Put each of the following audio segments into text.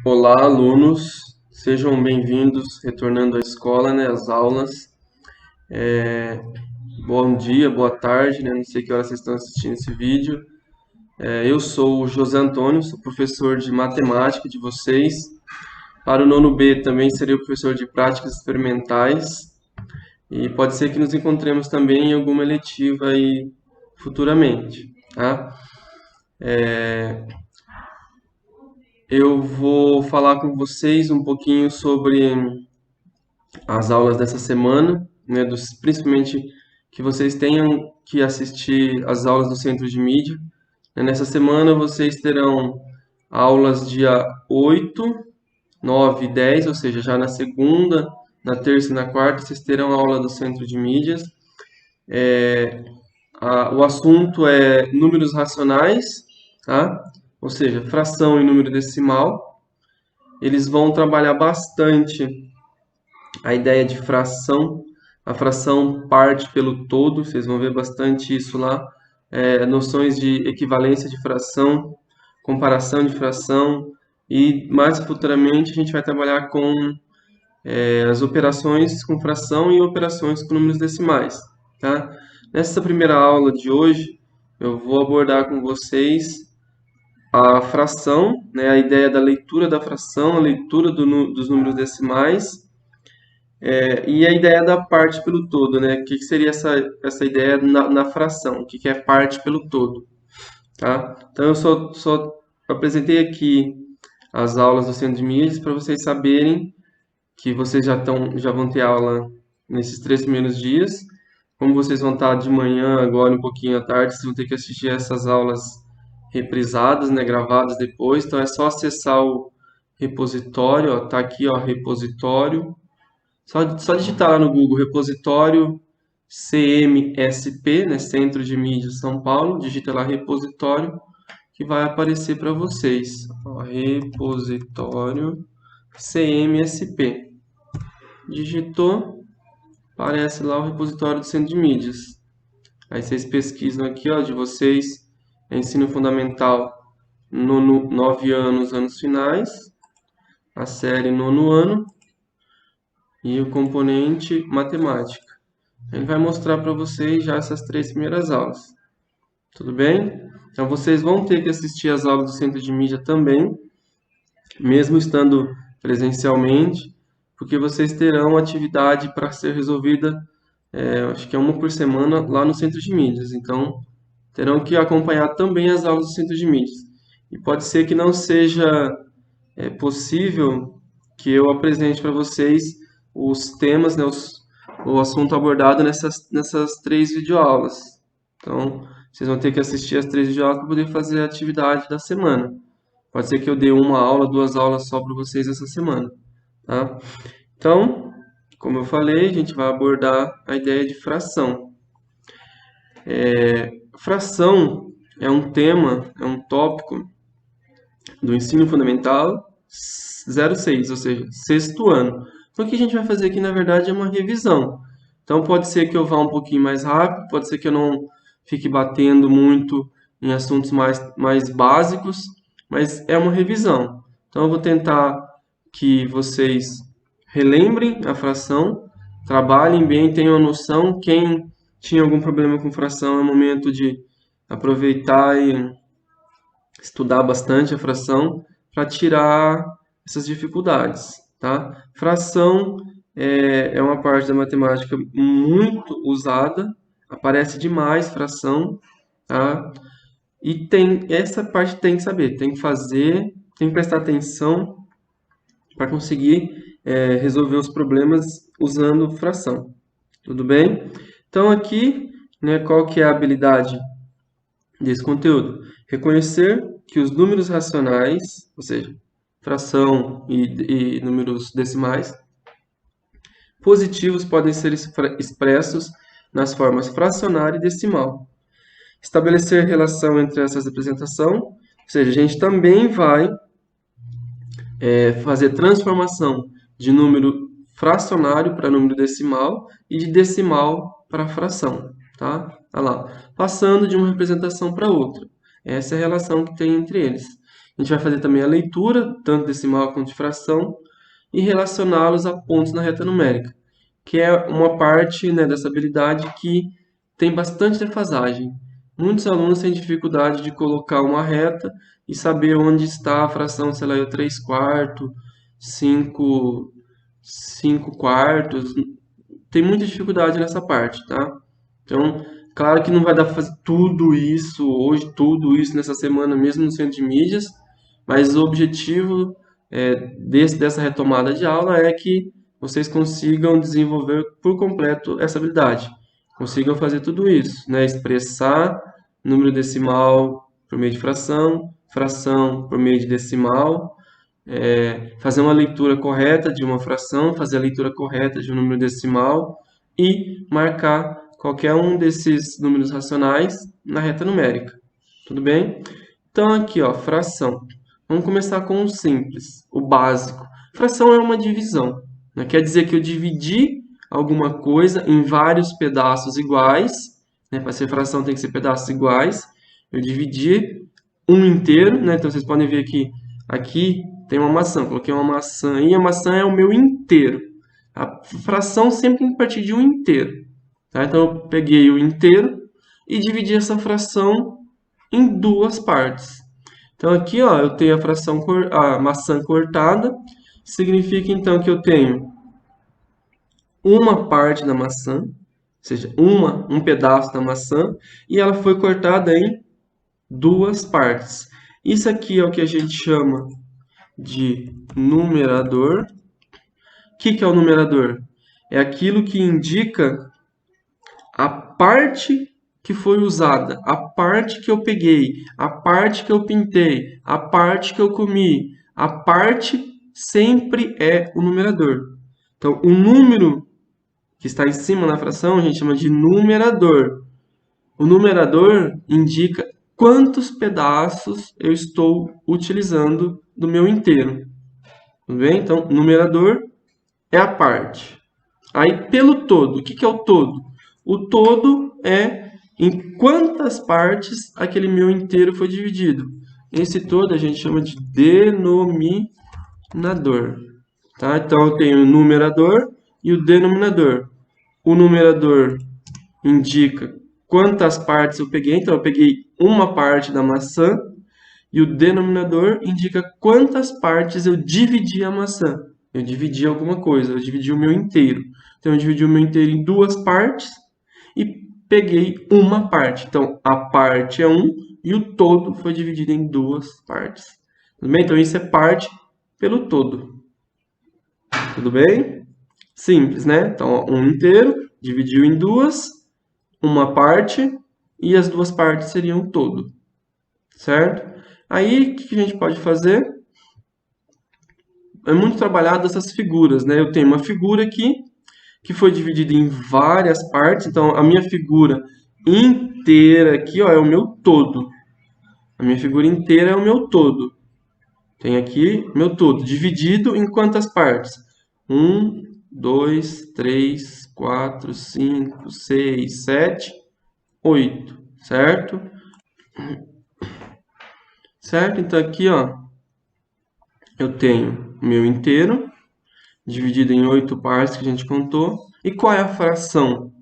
Olá, alunos, sejam bem-vindos, retornando à escola, né, às aulas. É, Bom dia, boa tarde, né, não sei que hora vocês estão assistindo esse vídeo. Eu sou o José Antônio, sou professor de matemática de vocês. Para o nono B também serei o professor de práticas experimentais. E pode ser que nos encontremos também em alguma eletiva aí futuramente, tá? Eu vou falar com vocês um pouquinho sobre as aulas dessa semana, né, principalmente que vocês tenham que assistir às aulas do Centro de Mídia. Nessa semana vocês terão aulas dia 8, 9 e 10, ou seja, já na segunda, na terça e na quarta, vocês terão aula do Centro de Mídias. O assunto é números racionais, tá? Ou seja, fração e número decimal. Eles vão trabalhar bastante a ideia de fração, a fração parte pelo todo, vocês vão ver bastante isso lá, noções de equivalência de fração, comparação de fração, e mais futuramente a gente vai trabalhar com as operações com fração e operações com números decimais, tá? Nessa primeira aula de hoje, eu vou abordar com vocês a fração, né, a ideia da leitura da fração, a leitura dos números decimais, e a ideia da parte pelo todo, né? O que seria essa ideia na fração? O que é parte pelo todo, tá? Então, eu só apresentei aqui as aulas do Centro de Mídias para vocês saberem que vocês já vão ter aula nesses 3 primeiros dias. Como vocês vão estar de manhã, agora um pouquinho à tarde, vocês vão ter que assistir essas aulas reprisadas, né? Gravadas depois. Então, é só acessar o repositório, ó, tá aqui, ó, repositório. Só digitar lá no Google repositório CMSP, né, Centro de Mídia São Paulo, digita lá repositório que vai aparecer para vocês. Ó, repositório CMSP. Digitou, aparece lá o repositório do Centro de Mídias. Aí vocês pesquisam aqui, ó, de vocês, ensino fundamental, nono, 9 anos, anos finais, a série nono ano, e o componente matemática. Ele vai mostrar para vocês já essas 3 primeiras aulas. Tudo bem? Então vocês vão ter que assistir as aulas do Centro de Mídia também, mesmo estando presencialmente, porque vocês terão atividade para ser resolvida, acho que é uma por semana lá no Centro de Mídias. Então terão que acompanhar também as aulas do Centro de Mídias. E pode ser que não seja possível que eu apresente para vocês os temas, né, o assunto abordado nessas 3 videoaulas. Então, vocês vão ter que assistir as 3 videoaulas para poder fazer a atividade da semana. Pode ser que eu dê uma aula, 2 aulas só para vocês essa semana, tá? Então, como eu falei, a gente vai abordar a ideia de fração. Fração é um tema, é um tópico do ensino fundamental 06, ou seja, sexto ano. Então, o que a gente vai fazer aqui, na verdade, é uma revisão. Então, pode ser que eu vá um pouquinho mais rápido, pode ser que eu não fique batendo muito em assuntos mais básicos, mas é uma revisão. Então, eu vou tentar que vocês relembrem a fração, trabalhem bem, tenham noção. Quem tinha algum problema com fração, é o momento de aproveitar e estudar bastante a fração para tirar essas dificuldades, tá? Fração é uma parte da matemática muito usada, aparece demais fração, tá? E essa parte tem que saber, tem que fazer, tem que prestar atenção para conseguir resolver os problemas usando fração. Tudo bem? Então aqui, né, qual que é a habilidade desse conteúdo? Reconhecer que os números racionais, ou seja, fração e números decimais, positivos podem ser expressos nas formas fracionária e decimal. Estabelecer relação entre essas representações, ou seja, a gente também vai fazer transformação de número fracionário para número decimal e de decimal para fração, tá? Olha lá, passando de uma representação para outra. Essa é a relação que tem entre eles. A gente vai fazer também a leitura, tanto decimal quanto de fração, e relacioná-los a pontos na reta numérica, que é uma parte, né, dessa habilidade que tem bastante defasagem. Muitos alunos têm dificuldade de colocar uma reta e saber onde está a fração, sei lá, 3 quartos, 5 quartos. Tem muita dificuldade nessa parte, tá? Então, claro que não vai dar para fazer tudo isso hoje, tudo isso nessa semana, mesmo no centro de mídias, mas o objetivo dessa retomada de aula é que vocês consigam desenvolver por completo essa habilidade. Consigam fazer tudo isso, né? Expressar número decimal por meio de fração, fração por meio de decimal, fazer uma leitura correta de uma fração, fazer a leitura correta de um número decimal e marcar qualquer um desses números racionais na reta numérica. Tudo bem? Então, aqui, ó, fração. Vamos começar com o simples, o básico. Fração é uma divisão, né? Quer dizer que eu dividi alguma coisa em vários pedaços iguais, né? Para ser fração tem que ser pedaços iguais. Eu dividi um inteiro, né? Então, vocês podem ver que aqui tem uma maçã. Coloquei uma maçã e a maçã é o meu inteiro. A fração sempre tem que partir de um inteiro. Tá? Então, eu peguei o inteiro e dividi essa fração em duas partes. Então, aqui ó, eu tenho a maçã cortada. Significa, então, que eu tenho uma parte da maçã, ou seja, um pedaço da maçã, e ela foi cortada em duas partes. Isso aqui é o que a gente chama de numerador. O que é o numerador? É aquilo que indica a parte que foi usada, a parte que eu peguei, a parte que eu pintei, a parte que eu comi. A parte sempre é o numerador. Então, o número que está em cima na fração a gente chama de numerador. O numerador indica quantos pedaços eu estou utilizando do meu inteiro. Tudo bem? Então, numerador é a parte. Aí, pelo todo, o que é o todo? O todo é em quantas partes aquele meu inteiro foi dividido. Esse todo a gente chama de denominador. Tá? Então, eu tenho o numerador e o denominador. O numerador indica quantas partes eu peguei. Então, eu peguei uma parte da maçã. E o denominador indica quantas partes eu dividi a maçã. Eu dividi alguma coisa, eu dividi o meu inteiro. Então, eu dividi o meu inteiro em duas partes e peguei uma parte. Então, a parte é 1 e o todo foi dividido em duas partes. Tudo bem? Então, isso é parte pelo todo. Tudo bem? Simples, né? Então, um inteiro dividiu em duas, uma parte, e as duas partes seriam o todo. Certo? Aí, o que a gente pode fazer? É muito trabalhado essas figuras, né? Eu tenho uma figura aqui, que foi dividida em várias partes. Então, a minha figura inteira aqui, ó, é o meu todo. A minha figura inteira é o meu todo. Tem aqui meu todo, dividido em quantas partes? 1, 2, 3, 4, 5, 6, 7, 8, certo? Certo? Então, aqui, ó, eu tenho o meu inteiro, dividido em 8 partes que a gente contou. E qual é a fração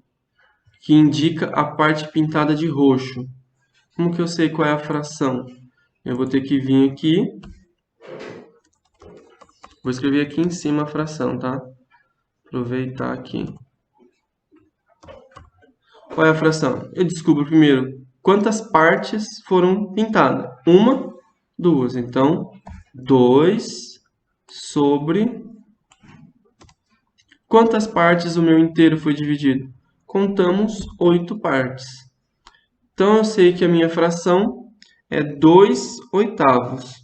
que indica a parte pintada de roxo? Como que eu sei qual é a fração? Eu vou ter que vir aqui. Vou escrever aqui em cima a fração, tá? Aproveitar aqui. Qual é a fração? Eu descubro primeiro quantas partes foram pintadas. Uma, duas. Então, 2 sobre... Quantas partes o meu inteiro foi dividido? Contamos 8 partes. Então, eu sei que a minha fração é 2 oitavos,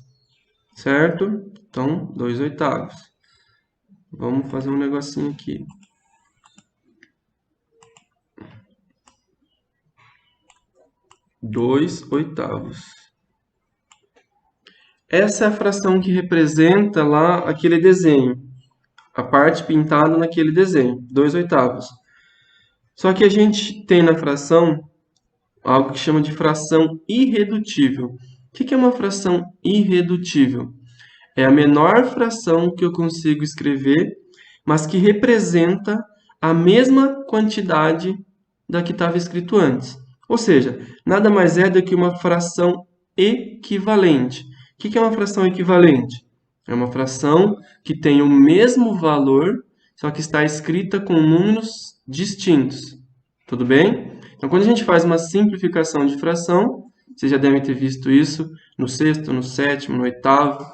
certo? Então, 2 oitavos. Vamos fazer um negocinho aqui. Dois oitavos. Essa é a fração que representa lá aquele desenho. A parte pintada naquele desenho. 2 oitavos. Só que a gente tem na fração algo que chama de fração irredutível. O que é uma fração irredutível? É a menor fração que eu consigo escrever, mas que representa a mesma quantidade da que estava escrito antes. Ou seja, nada mais é do que uma fração equivalente. O que é uma fração equivalente? É uma fração que tem o mesmo valor, só que está escrita com números distintos. Tudo bem? Então, quando a gente faz uma simplificação de fração, vocês já devem ter visto isso no sexto, no sétimo, no oitavo.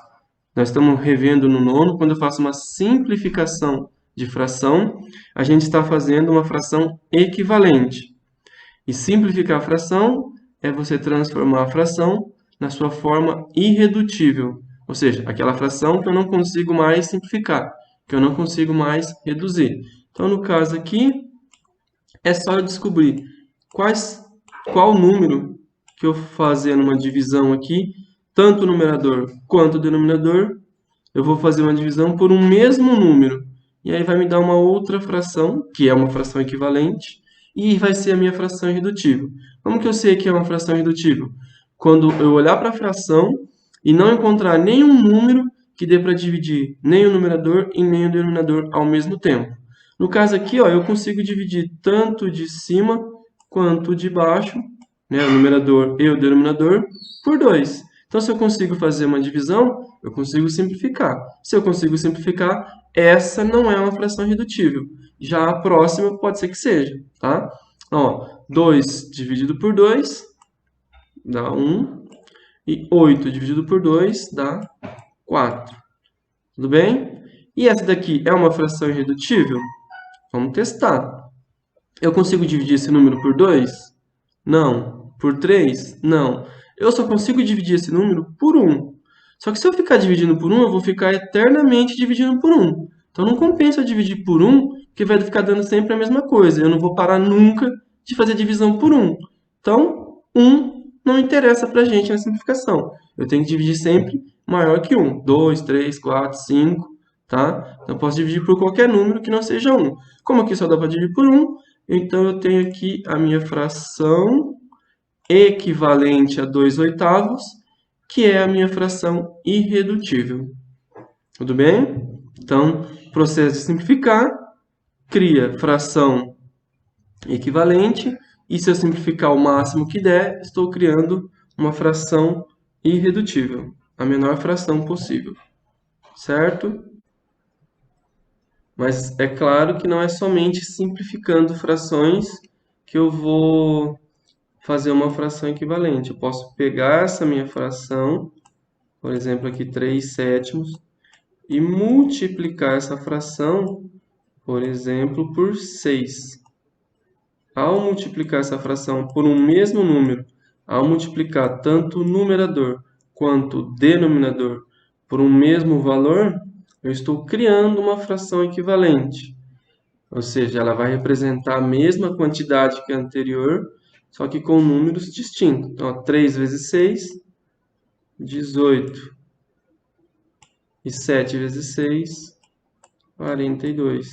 Nós estamos revendo no nono. Quando eu faço uma simplificação de fração, a gente está fazendo uma fração equivalente. E simplificar a fração é você transformar a fração na sua forma irredutível. Ou seja, aquela fração que eu não consigo mais simplificar, que eu não consigo mais reduzir. Então, no caso aqui, é só eu descobrir qual número que eu fazendo uma divisão aqui, tanto o numerador quanto o denominador, eu vou fazer uma divisão por um mesmo número. E aí vai me dar uma outra fração, que é uma fração equivalente, e vai ser a minha fração irredutível. Como que eu sei que é uma fração irredutível? Quando eu olhar para a fração e não encontrar nenhum número que dê para dividir nem o numerador e nem o denominador ao mesmo tempo. No caso aqui, ó, eu consigo dividir tanto de cima quanto de baixo, né, o numerador e o denominador, por 2. Então, se eu consigo fazer uma divisão, eu consigo simplificar. Se eu consigo simplificar, essa não é uma fração irredutível. Já a próxima pode ser que seja, tá? Ó, 2 dividido por 2 dá 1. E 8 dividido por 2 dá 4. Tudo bem? E essa daqui é uma fração irredutível? Vamos testar. Eu consigo dividir esse número por 2? Não. Por 3? Não. Eu só consigo dividir esse número por 1. Só que se eu ficar dividindo por 1, eu vou ficar eternamente dividindo por 1. Então não compensa eu dividir por 1, que vai ficar dando sempre a mesma coisa. Eu não vou parar nunca de fazer divisão por 1. Então, 1 não interessa para a gente na simplificação. Eu tenho que dividir sempre maior que 1. 2, 3, 4, 5, tá? Então, eu posso dividir por qualquer número que não seja 1. Como aqui só dá para dividir por 1, então eu tenho aqui a minha fração equivalente a 2/8, que é a minha fração irredutível. Tudo bem? Então, processo de simplificar, cria fração equivalente, e se eu simplificar o máximo que der, estou criando uma fração irredutível, a menor fração possível, certo? Mas é claro que não é somente simplificando frações que eu vou fazer uma fração equivalente. Eu posso pegar essa minha fração, por exemplo, aqui 3/7, e multiplicar essa fração, por exemplo, por 6. Ao multiplicar essa fração por um mesmo número, ao multiplicar tanto o numerador quanto o denominador por um mesmo valor, eu estou criando uma fração equivalente. Ou seja, ela vai representar a mesma quantidade que a anterior, só que com números distintos. Então, ó, 3 vezes 6, 18. E 7 vezes 6, 42.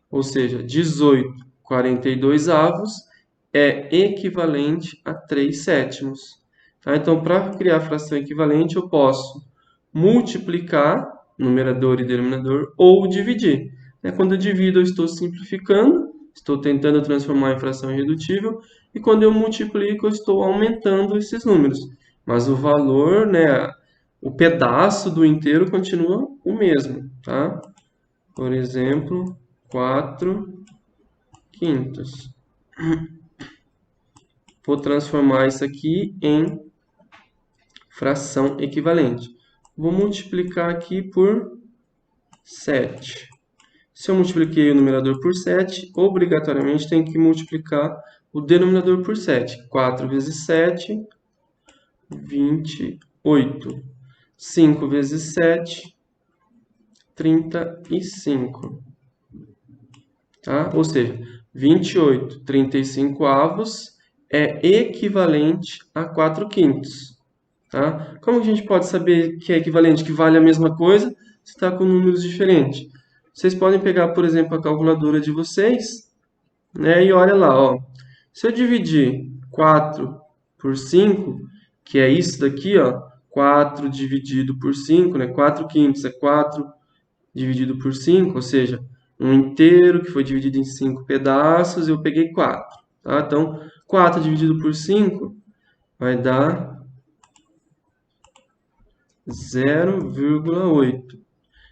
Ou seja, 18/42 é equivalente a 3/7. Tá? Então, para criar a fração equivalente, eu posso multiplicar numerador e denominador ou dividir. Quando eu divido, eu estou simplificando, estou tentando transformar em fração irredutível, e quando eu multiplico, eu estou aumentando esses números. Mas o valor, né, o pedaço do inteiro continua o mesmo, tá? Por exemplo, 4/5. Vou transformar isso aqui em fração equivalente. Vou multiplicar aqui por 7. Se eu multipliquei o numerador por 7, obrigatoriamente tenho que multiplicar o denominador por 7. 4 vezes 7, 28. 5 vezes 7, 35. Tá? Ou seja, 28/35 é equivalente a 4/5. Tá? Como a gente pode saber que é equivalente, que vale a mesma coisa, se está com números diferentes? Vocês podem pegar, por exemplo, a calculadora de vocês, né, e olha lá, ó. Se eu dividir 4 por 5, o que é isso daqui, ó, 4 dividido por 5, né? 4 quintos é 4 dividido por 5, ou seja, um inteiro que foi dividido em 5 pedaços, eu peguei 4, tá? Então, 4 dividido por 5 vai dar 0,8.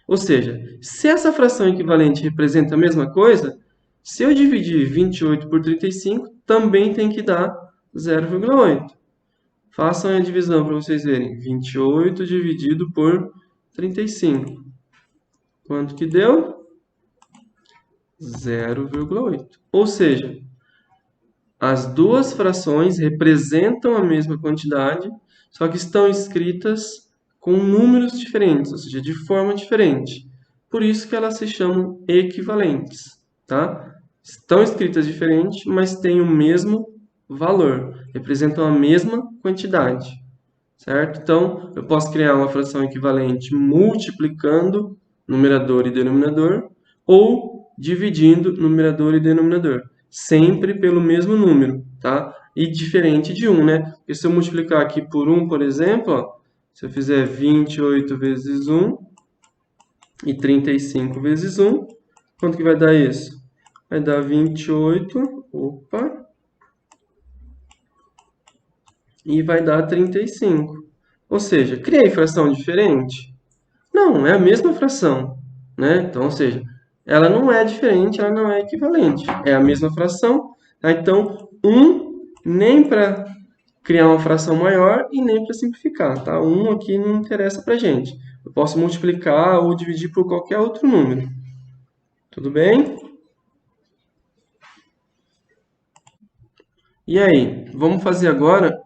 Ou seja, se essa fração equivalente representa a mesma coisa, se eu dividir 28 por 35, também tem que dar 0,8. Façam a divisão para vocês verem. 28 dividido por 35. Quanto que deu? 0,8. Ou seja, as duas frações representam a mesma quantidade, só que estão escritas com números diferentes, ou seja, de forma diferente. Por isso que elas se chamam equivalentes, tá? Estão escritas diferentes, mas têm o mesmo valor, representam a mesma quantidade, certo? Então, eu posso criar uma fração equivalente multiplicando numerador e denominador, ou dividindo numerador e denominador, sempre pelo mesmo número, tá? E diferente de 1, né? Porque se eu multiplicar aqui por 1, por exemplo, ó, se eu fizer 28 vezes 1 e 35 vezes 1, quanto que vai dar isso? Vai dar 28, opa, e vai dar 35. Ou seja, criei fração diferente? Não, é a mesma fração, né? Então, ou seja, ela não é diferente, ela não é equivalente. É a mesma fração, tá? Então, 1 nem para criar uma fração maior e nem para simplificar, tá? 1 aqui não interessa para gente. Eu posso multiplicar ou dividir por qualquer outro número. Tudo bem? E aí, vamos fazer agora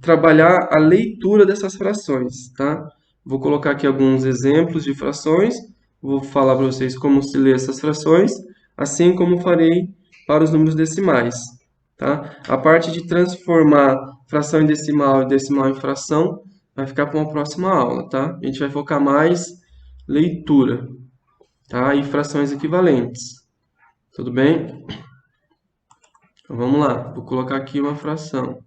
trabalhar a leitura dessas frações, tá? Vou colocar aqui alguns exemplos de frações, vou falar para vocês como se lê essas frações, assim como farei para os números decimais, tá? A parte de transformar fração em decimal e decimal em fração vai ficar para uma próxima aula, tá? A gente vai focar mais leitura, tá? E frações equivalentes, tudo bem? Então vamos lá, vou colocar aqui uma fração.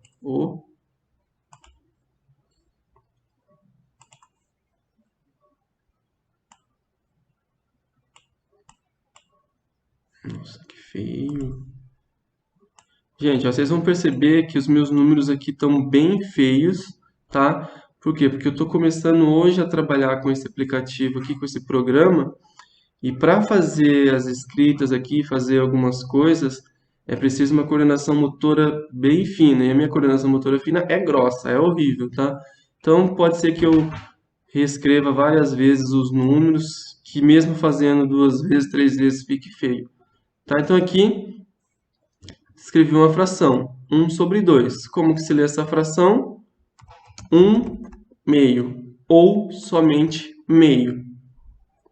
Nossa, que feio. Gente, ó, vocês vão perceber que os meus números aqui estão bem feios, tá? Por quê? Porque eu estou começando hoje a trabalhar com esse aplicativo aqui, com esse programa, e para fazer as escritas aqui, fazer algumas coisas, é preciso uma coordenação motora bem fina, e a minha coordenação motora fina é grossa, é horrível, tá? Então, pode ser que eu reescreva várias vezes os números, que mesmo fazendo 2 vezes, 3 vezes, fique feio, tá? Então, aqui escrevi uma fração, 1 sobre 2. Como que se lê essa fração? 1 meio, ou somente meio,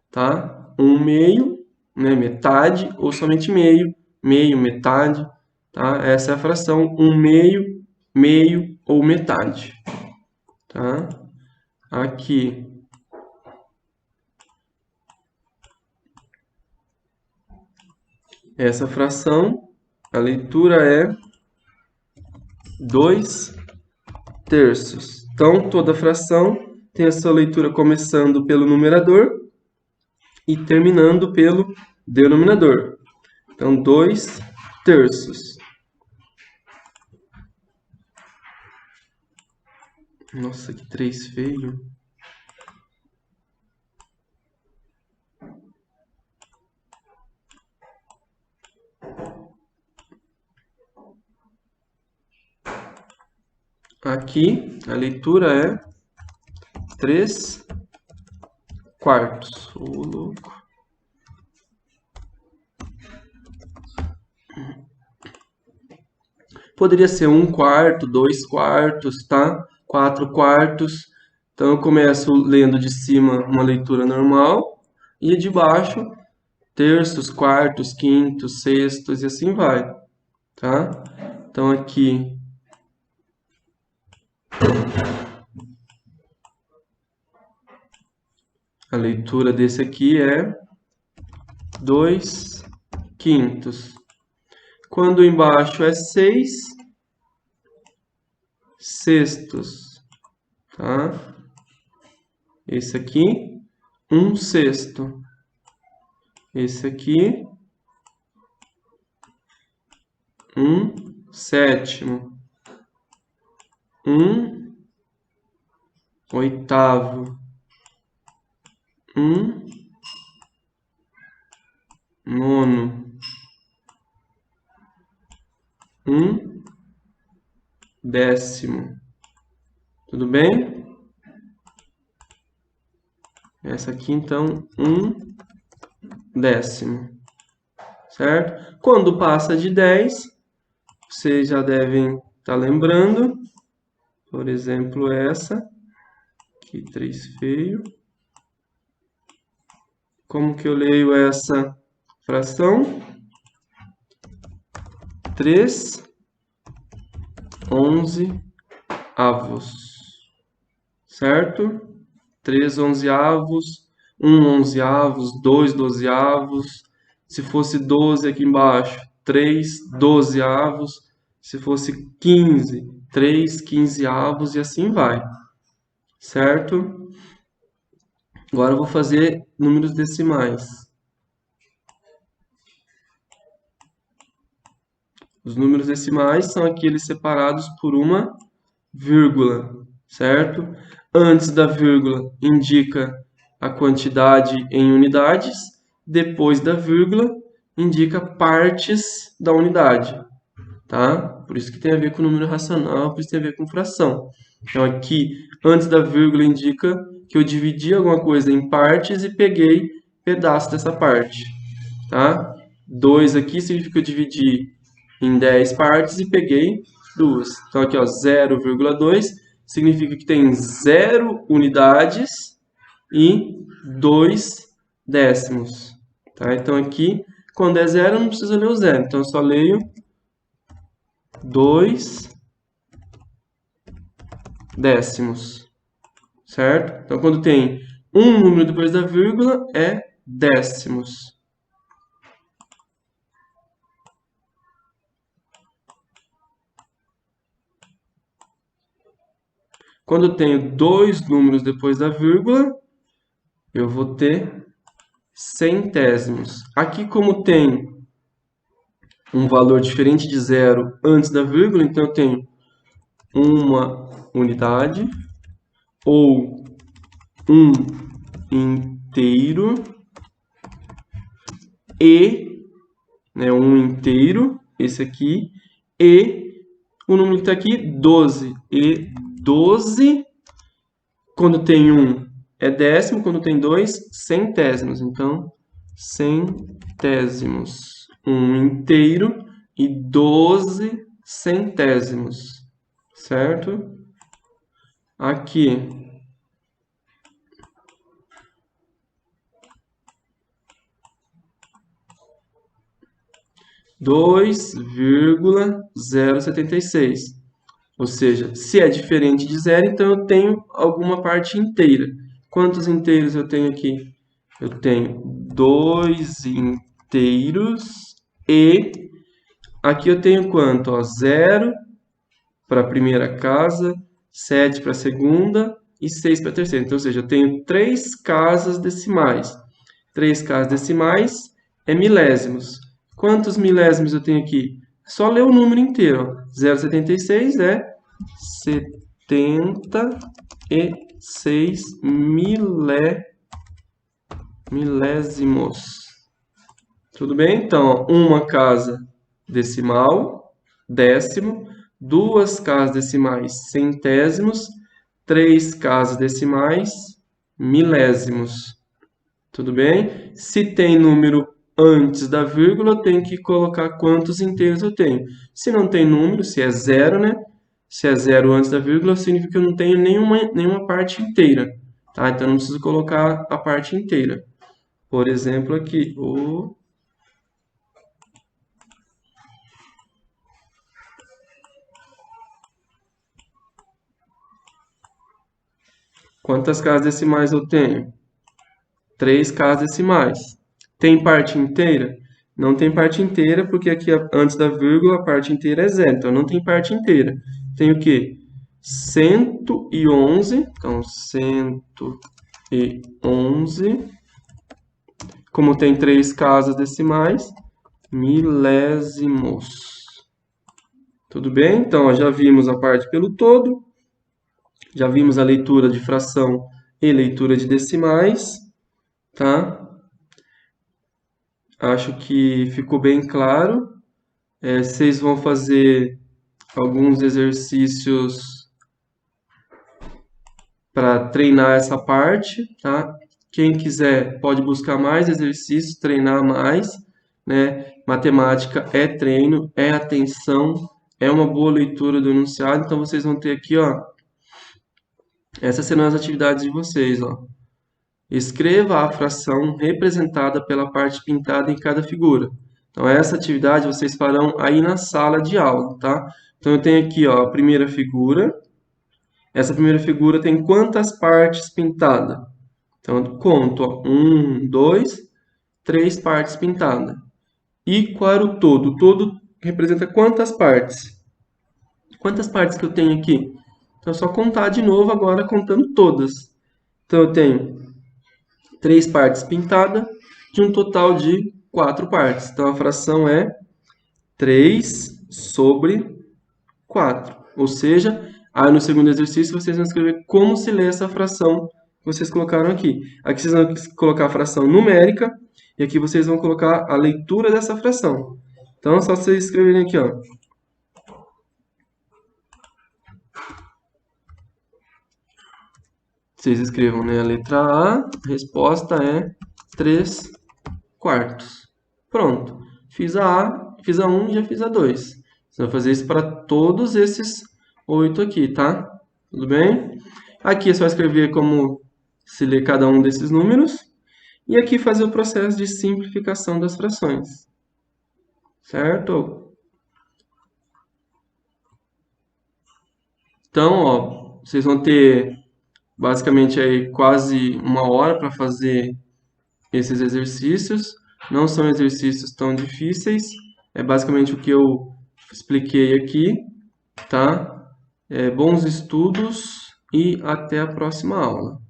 tá? 1 meio, né, metade, ou somente meio, meio, metade, tá? Essa é a fração 1 meio, meio ou metade, tá? Aqui, essa fração, a leitura é 2 terços. Então, toda fração tem a sua leitura começando pelo numerador e terminando pelo denominador. Então, 2 terços. Nossa, que 3 feio. Aqui, a leitura é 3 quartos. Ô, louco. Poderia ser 1 quarto, 2 quartos, tá? 4 quartos. Então, eu começo lendo de cima uma leitura normal e de baixo terços, quartos, quintos, sextos e assim vai, tá? Então, aqui a leitura desse aqui é 2 quintos. Quando embaixo é 6, sextos, tá? Esse aqui, 1 sexto. Esse aqui, 1 sétimo. 1 oitavo. 1 nono. 1 décimo. Tudo bem? Essa aqui, então, 1 décimo. Certo? Quando passa de 10, vocês já devem estar lembrando. Por exemplo, essa. Aqui, 3 feio. Como que eu leio essa fração? 3 11avos. Certo? 3 11avos, 1 11avos, 2 12avos. Se fosse 12 aqui embaixo, 3 12avos. Se fosse 15, 3 15avos e assim vai. Certo? Agora eu vou fazer números decimais. Os números decimais são aqueles separados por uma vírgula, certo? Antes da vírgula indica a quantidade em unidades, depois da vírgula indica partes da unidade, tá? Por isso que tem a ver com número racional, por isso tem a ver com fração. Então aqui, antes da vírgula indica que eu dividi alguma coisa em partes e peguei pedaço dessa parte, tá? 2 aqui significa que eu dividi em 10 partes e peguei 2. Então aqui, ó, 0,2 significa que tem 0 unidades e 2 décimos. Tá? Então aqui, quando é 0, eu não preciso ler o 0. Então eu só leio 2 décimos. Certo? Então quando tem um número depois da vírgula, é décimos. Quando eu tenho 2 números depois da vírgula, eu vou ter centésimos. Aqui, como tem um valor diferente de 0 antes da vírgula, então eu tenho uma unidade ou um inteiro e, né, um inteiro, esse aqui, e o número que está aqui, 12. E 12, quando tem 1 é décimo, quando tem 2, centésimos. Então, centésimos. 1 inteiro e 12 centésimos. Certo? Aqui, dois vírgula 0,76. Ou seja, se é diferente de 0, então eu tenho alguma parte inteira. Quantos inteiros eu tenho aqui? Eu tenho 2 inteiros e aqui eu tenho quanto? Ó, 0 para a primeira casa, 7 para a segunda e 6 para a terceira. Então, ou seja, eu tenho 3 casas decimais. 3 casas decimais é milésimos. Quantos milésimos eu tenho aqui? Só ler o número inteiro. 0,76 é 76 milésimos. Tudo bem? Então, uma casa decimal, décimo, 2 casas decimais, centésimos, 3 casas decimais, milésimos. Tudo bem? Se tem número antes da vírgula, eu tenho que colocar quantos inteiros eu tenho. Se não tem número, se é 0, né? Se é 0 antes da vírgula, significa que eu não tenho nenhuma parte inteira. Tá? Então, eu não preciso colocar a parte inteira. Por exemplo, aqui, quantas casas decimais eu tenho? 3 casas decimais. Tem parte inteira? Não tem parte inteira, porque aqui antes da vírgula a parte inteira é 0. Então não tem parte inteira. Tem o quê? 111, então 111, como tem 3 casas decimais, milésimos. Tudo bem? Então, ó, já vimos a parte pelo todo, já vimos a leitura de fração e leitura de decimais, tá? Acho que ficou bem claro. Vocês vão fazer alguns exercícios para treinar essa parte, tá? Quem quiser pode buscar mais exercícios, treinar mais, né? Matemática é treino, é atenção, é uma boa leitura do enunciado. Então, vocês vão ter aqui, ó, essas serão as atividades de vocês, ó. Escreva a fração representada pela parte pintada em cada figura. Então, essa atividade vocês farão aí na sala de aula, tá? Então, eu tenho aqui, ó, a primeira figura. Essa primeira figura tem quantas partes pintadas? Então, eu conto, ó, 1, 2, 3 partes pintadas. E qual era o todo? O todo representa quantas partes? Quantas partes que eu tenho aqui? Então, é só contar de novo agora, contando todas. Então, eu tenho 3 partes pintadas, de um total de 4 partes. Então, a fração é 3 sobre 4. Ou seja, aí no segundo exercício vocês vão escrever como se lê essa fração que vocês colocaram aqui. Aqui vocês vão colocar a fração numérica e aqui vocês vão colocar a leitura dessa fração. Então, é só vocês escreverem aqui, ó. Vocês escrevam, né? A letra A, a resposta é 3 quartos. Pronto. Fiz a 1 e já fiz a 2. Você vai fazer isso para todos esses 8 aqui, tá? Tudo bem? Aqui é só escrever como se lê cada um desses números. E aqui fazer o processo de simplificação das frações. Certo? Então, ó, vocês vão ter basicamente aí quase 1 hora para fazer esses exercícios. Não são exercícios tão difíceis. É basicamente o que eu expliquei aqui, tá? Bons estudos e até a próxima aula.